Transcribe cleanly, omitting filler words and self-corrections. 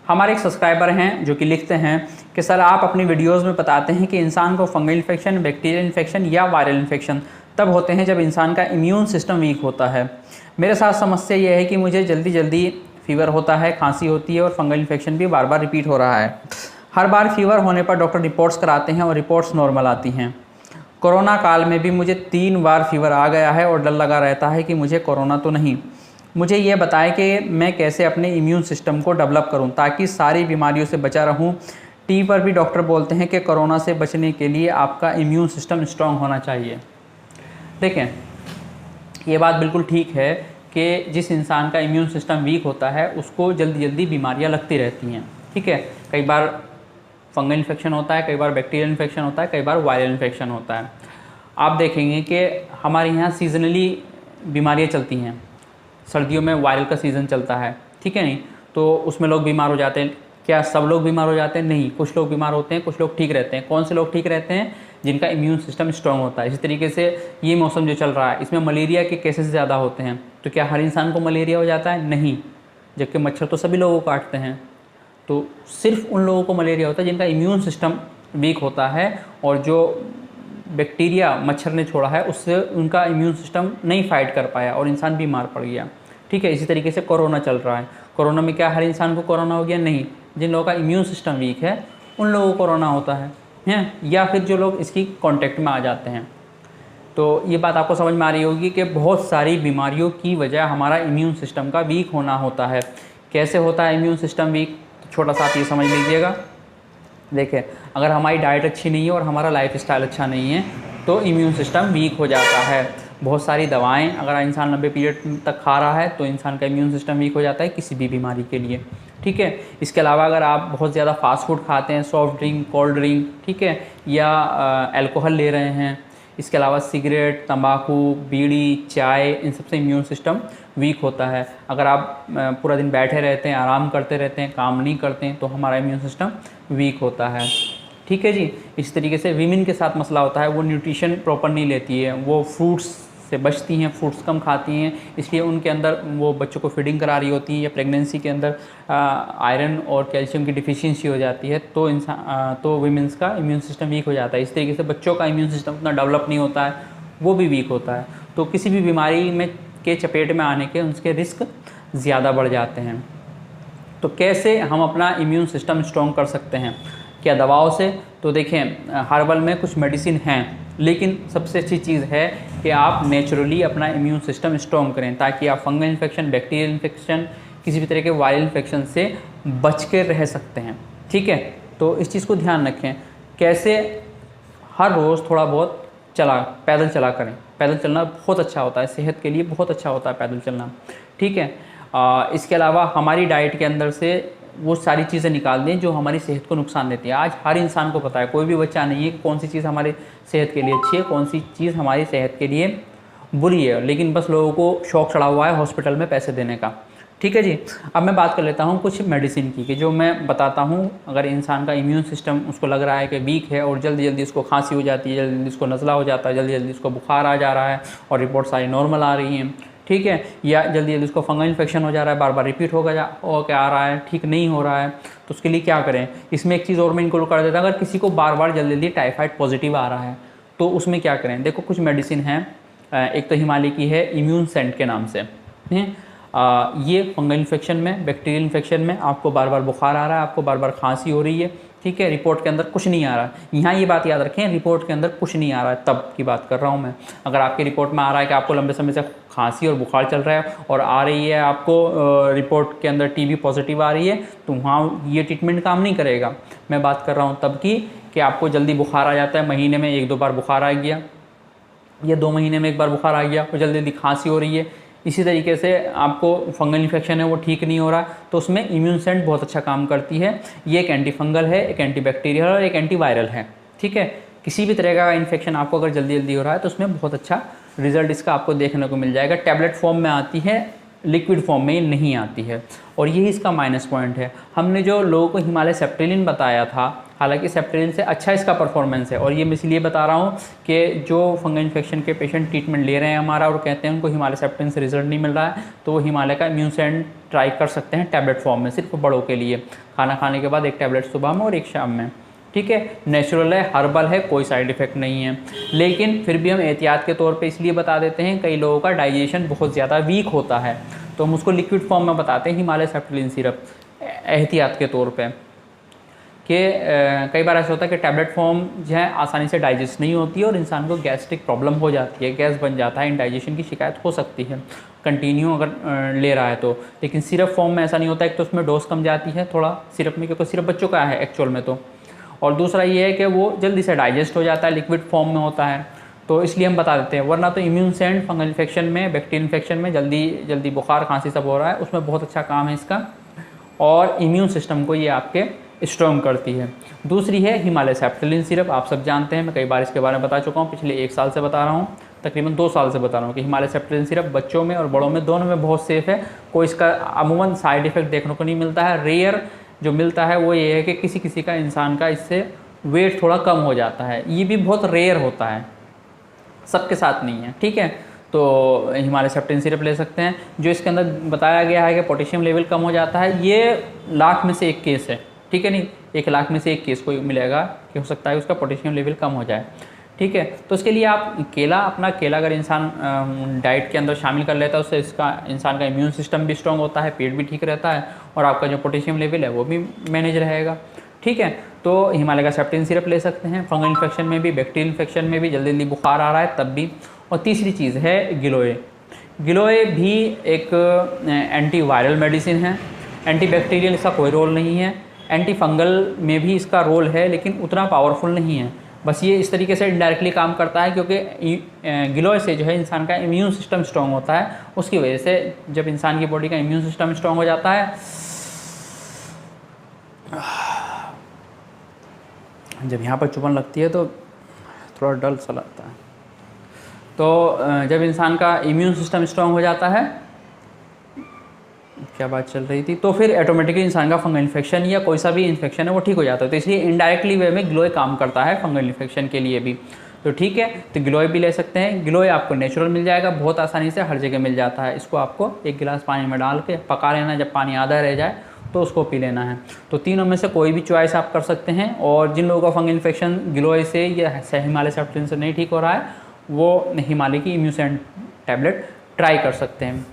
हमारे एक सब्सक्राइबर हैं जो कि लिखते हैं कि सर आप अपनी वीडियोस में बताते हैं कि इंसान को फंगल इन्फेक्शन, बैक्टीरियल इन्फेक्शन या वायरल इन्फेक्शन तब होते हैं जब इंसान का इम्यून सिस्टम वीक होता है। मेरे साथ समस्या ये है कि मुझे जल्दी जल्दी फीवर होता है, खांसी होती है और फंगल इन्फेक्शन भी बार बार रिपीट हो रहा है। हर बार फीवर होने पर डॉक्टर रिपोर्ट्स कराते हैं और रिपोर्ट्स नॉर्मल आती हैं। कोरोना काल में भी मुझे 3 बार फीवर आ गया है और डर लगा रहता है कि मुझे कोरोना तो नहीं। मुझे ये बताएं कि मैं कैसे अपने इम्यून सिस्टम को डेवलप करूं ताकि सारी बीमारियों से बचा रहूं। टीवी पर भी डॉक्टर बोलते हैं कि कोरोना से बचने के लिए आपका इम्यून सिस्टम स्ट्रांग होना चाहिए। देखें, ये बात बिल्कुल ठीक है कि जिस इंसान का इम्यून सिस्टम वीक होता है उसको जल्दी जल्दी बीमारियां लगती रहती हैं। ठीक है, कई बार फंगल इन्फेक्शन होता है, कई बार बैक्टीरियल इन्फेक्शन होता है, कई बार वायरल इन्फेक्शन होता है। आप देखेंगे कि हमारे यहाँ सीजनली बीमारियाँ चलती हैं। सर्दियों में वायरल का सीज़न चलता है, ठीक है नहीं, तो उसमें लोग बीमार हो जाते हैं। क्या सब लोग बीमार हो जाते हैं? नहीं, कुछ लोग बीमार होते हैं, कुछ लोग ठीक रहते हैं। कौन से लोग ठीक रहते हैं? जिनका इम्यून सिस्टम स्ट्रांग होता है। इसी तरीके से ये मौसम जो चल रहा है इसमें मलेरिया के केसेस ज़्यादा होते हैं। तो क्या हर इंसान को मलेरिया हो जाता है? नहीं, जबकि मच्छर तो सभी लोगों को काटते हैं। तो सिर्फ उन लोगों को मलेरिया होता है जिनका इम्यून सिस्टम वीक होता है और जो बैक्टीरिया मच्छर ने छोड़ा है उससे उनका इम्यून सिस्टम नहीं फाइट कर पाया और इंसान बीमार पड़ गया। ठीक है, इसी तरीके से कोरोना चल रहा है। कोरोना में क्या हर इंसान को कोरोना हो गया? नहीं, जिन लोगों का इम्यून सिस्टम वीक है उन लोगों को कोरोना होता है या फिर जो लोग इसकी कांटेक्ट में आ जाते हैं। तो ये बात आपको समझ में आ रही होगी कि बहुत सारी बीमारियों की वजह हमारा इम्यून सिस्टम का वीक होना होता है। कैसे होता है इम्यून सिस्टम वीक? तो छोटा सा आप ये समझ लीजिएगा। देखिए, अगर हमारी डाइट अच्छी नहीं है और हमारा लाइफ स्टाइल अच्छा नहीं है तो इम्यून सिस्टम वीक हो जाता है। बहुत सारी दवाएं अगर इंसान लंबे पीरियड तक खा रहा है तो इंसान का इम्यून सिस्टम वीक हो जाता है किसी भी बीमारी के लिए। ठीक है, इसके अलावा अगर आप बहुत ज़्यादा फास्ट फूड खाते हैं, सॉफ्ट ड्रिंक, कोल्ड ड्रिंक, ठीक है, या अल्कोहल ले रहे हैं, इसके अलावा सिगरेट, तंबाकू, बीड़ी, चाय, इन सबसे इम्यून सिस्टम वीक होता है। अगर आप पूरा दिन बैठे रहते हैं, आराम करते रहते हैं, काम नहीं करते हैं तो हमारा इम्यून सिस्टम वीक होता है। ठीक है जी। इस तरीके से वीमेन के साथ मसला होता है, वो न्यूट्रिशन प्रॉपर नहीं लेती है, वो फ्रूट्स से बचती हैं, फ्रूट्स कम खाती हैं, इसलिए उनके अंदर वो बच्चों को फीडिंग करा रही होती है या प्रेगनेंसी के अंदर आयरन और कैल्शियम की डिफिशियंसी हो जाती है तो वीमेंस का इम्यून सिस्टम वीक हो जाता है। इस तरीके से बच्चों का इम्यून सिस्टम उतना डेवलप नहीं होता है, वो भी वीक होता है। तो किसी भी बीमारी में के चपेट में आने के उनके रिस्क ज़्यादा बढ़ जाते हैं। तो कैसे हम अपना इम्यून सिस्टम स्ट्रॉन्ग कर सकते हैं? क्या दवाओं से? तो देखें, हर्बल में कुछ मेडिसिन हैं, लेकिन सबसे अच्छी चीज़ है कि आप नेचुरली अपना इम्यून सिस्टम स्ट्रॉन्ग करें ताकि आप फंगल इन्फेक्शन, बैक्टीरियल इन्फेक्शन, किसी भी तरह के वायरल इन्फेक्शन से बच के रह सकते हैं। ठीक है, तो इस चीज़ को ध्यान रखें। कैसे? हर रोज़ थोड़ा बहुत पैदल चला करें। पैदल चलना बहुत अच्छा होता है, सेहत के लिए बहुत अच्छा होता है पैदल चलना। ठीक है, इसके अलावा हमारी डाइट के अंदर से वो सारी चीज़ें निकाल दें जो हमारी सेहत को नुकसान देती है। आज हर इंसान को पता है, कोई भी बच्चा नहीं है कि कौन सी चीज़ हमारी सेहत के लिए अच्छी है, कौन सी चीज़ हमारी सेहत के लिए बुरी है, लेकिन बस लोगों को शौक चढ़ा हुआ है हॉस्पिटल में पैसे देने का। ठीक है जी। अब मैं बात कर लेता हूँ कुछ मेडिसिन की कि जो मैं बताता हूँ अगर इंसान का इम्यून सिस्टम उसको लग रहा है कि वीक है और जल्दी जल्दी उसको खांसी हो जाती है, जल्दी जल्दी उसको नज़ला हो जाता है, जल्दी जल्दी उसको बुखार आ जा रहा है और रिपोर्ट सारी नॉर्मल आ रही हैं, ठीक है, या जल्दी जल्दी उसको फंगल इन्फेक्शन हो जा रहा है, बार बार रिपीट हो क्या आ रहा है, ठीक नहीं हो रहा है, तो उसके लिए क्या करें? इसमें एक चीज़ और मैं इनको कर देता हूँ। अगर किसी को बार बार जल्दी जल्दी टाइफाइड पॉजिटिव आ रहा है तो उसमें क्या करें? देखो, कुछ मेडिसिन है, एक तो हिमालय की है इम्यून सेंट के नाम से। ये फंगल इन्फेक्शन में, बैक्टीरियल इन्फेक्शन में आपको बार बार बुखार आ रहा है, आपको बार बार खांसी हो रही है, ठीक है, रिपोर्ट के अंदर कुछ नहीं आ रहा है। यहाँ ये बात याद रखें, रिपोर्ट के अंदर कुछ नहीं आ रहा है तब की बात कर रहा हूँ मैं। अगर आपकी रिपोर्ट में आ रहा है कि आपको लंबे समय से खांसी और बुखार चल रहा है और आ रही है आपको रिपोर्ट के अंदर टीबी पॉजिटिव आ रही है तो वहाँ ये ट्रीटमेंट काम नहीं करेगा। मैं बात कर रहा हूँ तब की कि आपको जल्दी बुखार आ जाता है, महीने में 1-2 बार बुखार आ गया या 2 महीने में 1 बार बुखार आ गया और जल्दी जल्दी खांसी हो रही है। इसी तरीके से आपको फंगल इन्फेक्शन है वो ठीक नहीं हो रहा, तो उसमें इम्यून सेंट बहुत अच्छा काम करती है। ये एक एंटी फंगल है, एक एंटी बैक्टीरियल और एक एंटी वायरल है। ठीक है, किसी भी तरह का इन्फेक्शन आपको अगर जल्दी जल्दी हो रहा है तो उसमें बहुत अच्छा रिजल्ट इसका आपको देखने को मिल जाएगा। टैबलेट फॉर्म में आती है, लिक्विड फॉर्म में नहीं आती है, और यही इसका माइनस पॉइंट है। हमने जो लोगों को हिमालय सेप्टेलिन बताया था, हालांकि सेप्टेलिन से अच्छा इसका परफॉर्मेंस है, और ये मैं इसलिए बता रहा हूँ कि जो फंगल इन्फेक्शन के पेशेंट ट्रीटमेंट ले रहे हैं हमारा और कहते हैं उनको हिमालय सेप्टेलिन से रिजल्ट नहीं मिल रहा है, तो वो हिमालय का इम्यून सेंट ट्राई कर सकते हैं टैबलेट फॉर्म में, सिर्फ बड़ों के लिए, खाना खाने के बाद एक टैबलेट सुबह में और एक शाम में। ठीक है, नेचुरल है, हर्बल है, कोई साइड इफ़ेक्ट नहीं है। लेकिन फिर भी हम एहतियात के तौर पे इसलिए बता देते हैं, कई लोगों का डाइजेशन बहुत ज़्यादा वीक होता है, तो हम उसको लिक्विड फॉर्म में बताते हैं हिमालय सेप्टेलिन सिरप एहतियात के तौर पे। कि कई बार ऐसा होता है कि टैबलेट फॉर्म जो है आसानी से डाइजेस्ट नहीं होती है और इंसान को गैस्ट्रिक प्रॉब्लम हो जाती है, गैस बन जाता है, इंडाइजेशन की शिकायत हो सकती है कंटिन्यू अगर ले रहा है तो। लेकिन सिरप फॉर्म में ऐसा नहीं होता है, तो उसमें डोज कम जाती है थोड़ा सिरप में, क्योंकि सिरप बच्चों का है एक्चुअल में तो, और दूसरा ये है कि वो जल्दी से डाइजेस्ट हो जाता है, लिक्विड फॉर्म में होता है, तो इसलिए हम बता देते हैं। वरना तो इम्यून सेंट फंगल इन्फेक्शन में, बैक्टीरियल इन्फेक्शन में जल्दी बुखार खांसी सब हो रहा है, उसमें बहुत अच्छा काम है इसका, और इम्यून सिस्टम को ये आपके स्ट्रॉन्ग करती है। दूसरी है हिमालय सेप्टेलिन सिरप, आप सब जानते हैं, मैं कई बार इसके बारे में बता चुका हूँ, पिछले 1 साल से बता रहा हूँ, तकरीबन 2 साल से बता रहा हूँ कि हिमालय सेप्टेलिन सिरप बच्चों में और बड़ों में दोनों में बहुत सेफ़ है। कोई इसका अमूमन साइड इफ़ेक्ट देखने को नहीं मिलता है। रेयर जो मिलता है वो ये है कि किसी किसी का इंसान का इससे वेट थोड़ा कम हो जाता है, ये भी बहुत रेयर होता है, सबके साथ नहीं है। ठीक है, तो हिमालय सेप्टेलिन सिरप ले सकते हैं। जो इसके अंदर बताया गया है कि पोटेशियम लेवल कम हो जाता है, ये लाख में से 1 केस है। ठीक है, नहीं 1 लाख में से 1 केस को मिलेगा कि हो सकता है उसका पोटेशियम लेवल कम हो जाए। ठीक है, तो उसके लिए आप अपना केला अगर इंसान डाइट के अंदर शामिल कर लेता है, उससे इसका इंसान का इम्यून सिस्टम भी स्ट्रॉन्ग होता है, पेट भी ठीक रहता है, और आपका जो पोटेशियम लेवल है वो भी मैनेज रहेगा। ठीक है, तो हिमालय का सेप्टेलिन सिरप ले सकते हैं, फंगल इन्फेक्शन में भी, बैक्टीरियल इन्फेक्शन में भी, जल्दी बुखार आ रहा है तब भी। और तीसरी चीज़ है गिलोय। गिलोय भी एक एंटी वायरल मेडिसिन है, एंटी बैक्टीरियल इसका कोई रोल नहीं है, एंटी फंगल में भी इसका रोल है लेकिन उतना पावरफुल नहीं है। बस ये इस तरीके से इनडायरेक्टली काम करता है क्योंकि गिलोय से जो है इंसान का इम्यून सिस्टम स्ट्रॉन्ग होता है, उसकी वजह से जब इंसान की बॉडी का इम्यून सिस्टम स्ट्रॉन्ग हो जाता है, जब यहाँ पर चुभन लगती है तो थोड़ा डल सा लगता है, तो जब इंसान का इम्यून सिस्टम स्ट्रॉन्ग हो जाता है, क्या बात चल रही थी, तो फिर ऑटोमेटिकली इंसान का फंगल इन्फेक्शन या कोई सा भी इन्फेक्शन है वो ठीक हो जाता है। तो इसलिए इनडायरेक्टली वे में गिलोय काम करता है फंगल इन्फेक्शन के लिए भी। तो ठीक है, तो गिलोय भी ले सकते हैं। गिलोय आपको नेचुरल मिल जाएगा, बहुत आसानी से हर जगह मिल जाता है। इसको आपको 1 गिलास पानी में डाल के पका लेना, जब पानी आधा रह जाए तो उसको पी लेना है। तो तीनों में से कोई भी चॉइस आप कर सकते हैं। और जिन लोगों का फंगल इन्फेक्शन गिलोय से या हिमालय सेप्टेलिन से नहीं ठीक हो रहा है, वो हिमालय की इम्यूसेंट टैबलेट ट्राई कर सकते हैं।